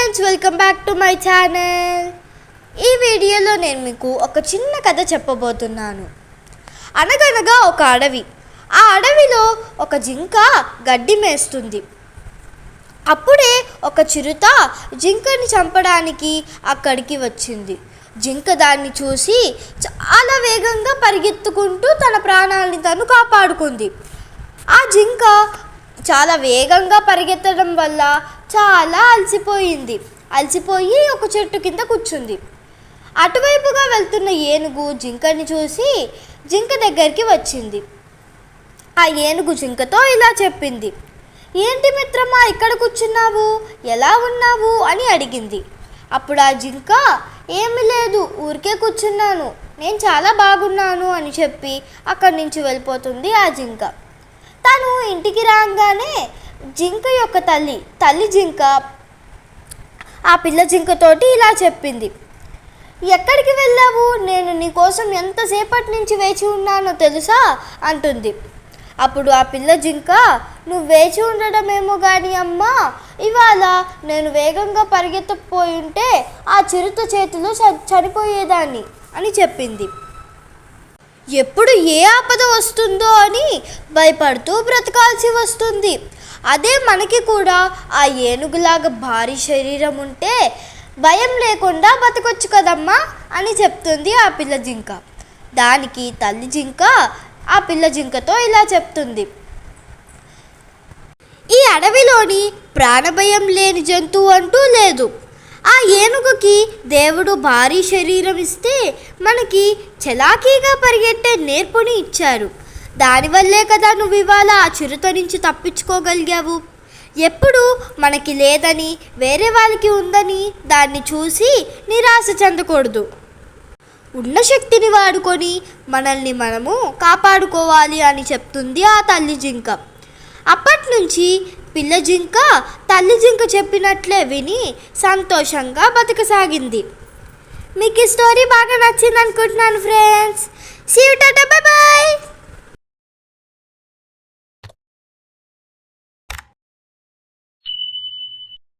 Friends, welcome back to my channel. ఈ వీడియోలో నేను మీకు ఒక చిన్న కథ చెప్పబోతున్నాను. అనగనగా ఒక అడవి. ఆ అడవిలో ఒక జింక గడ్డి మేస్తుంది. అప్పుడే ఒక చిరుత జింకని చంపడానికి అక్కడికి వచ్చింది. జింక దాన్ని చూసి చాలా వేగంగా పరిగెత్తుకుంటూ తన ప్రాణాలని తను కాపాడుకుంది. ఆ జింక చాలా వేగంగా పరిగెత్తడం వల్ల చాలా అలసిపోయి ఒక చెట్టు కింద కూర్చుంది. అటువైపుగా వెళ్తున్న ఏనుగు జింకని చూసి జింక దగ్గరికి వచ్చింది. ఆ ఏనుగు జింకతో ఇలా చెప్పింది, ఏంటి మిత్రమా ఇక్కడ కూర్చున్నావు, ఎలా ఉన్నావు అని అడిగింది. అప్పుడు ఆ జింక, ఏమీ లేదు, ఊరికే కూర్చున్నాను, నేను చాలా బాగున్నాను అని చెప్పి అక్కడి నుంచి వెళ్ళిపోతుంది. ఆ జింక తను ఇంటికి రాగానే జింక యొక్క తల్లి జింక ఆ పిల్ల జింకతోటి ఇలా చెప్పింది, ఎక్కడికి వెళ్ళావు, నేను నీ కోసం ఎంతసేపటి నుంచి వేచి ఉన్నానో తెలుసా అంటుంది. అప్పుడు ఆ పిల్ల జింక, నువ్వు వేచి ఉండడమేమో కానీ అమ్మా, ఇవాళ నేను వేగంగా పరిగెత్తకపోయి ఉంటే ఆ చిరుత చేతిలో చనిపోయేదాన్ని అని చెప్పింది. ఎప్పుడు ఏ ఆపద వస్తుందో అని భయపడుతూ బ్రతకాల్సి వస్తుంది. అదే మనకి కూడా ఆ ఏనుగులాగా భారీ శరీరం ఉంటే భయం లేకుండా బతకొచ్చు కదమ్మా అని చెప్తుంది ఆ పిల్ల జింక. దానికి తల్లి జింక ఆ పిల్ల జింకతో ఇలా చెప్తుంది, ఈ అడవిలోని ప్రాణభయం లేని జంతువు అంటూ లేదు. ఆ ఏనుగుకి దేవుడు భారీ శరీరం ఇస్తే మనకి చలాకీగా పరిగెట్టే నేర్పుని ఇచ్చారు. దానివల్లే కదా నువ్వు ఇవాళ ఆ చిరుత నుంచి తప్పించుకోగలిగావు. ఎప్పుడు మనకి లేదని వేరే వాళ్ళకి ఉందని దాన్ని చూసి నిరాశ చెందకూడదు. ఉన్న శక్తిని వాడుకొని మనల్ని మనము కాపాడుకోవాలి అని చెప్తుంది ఆ తల్లి జింక. అప్పటి నుంచి పిల్ల జింక తల్లి జింక చెప్పినట్లే విని సంతోషంగా బతకసాగింది. మీకు ఈ స్టోరీ బాగా నచ్చింది అనుకుంటున్నాను friends. See you, tata, bye by.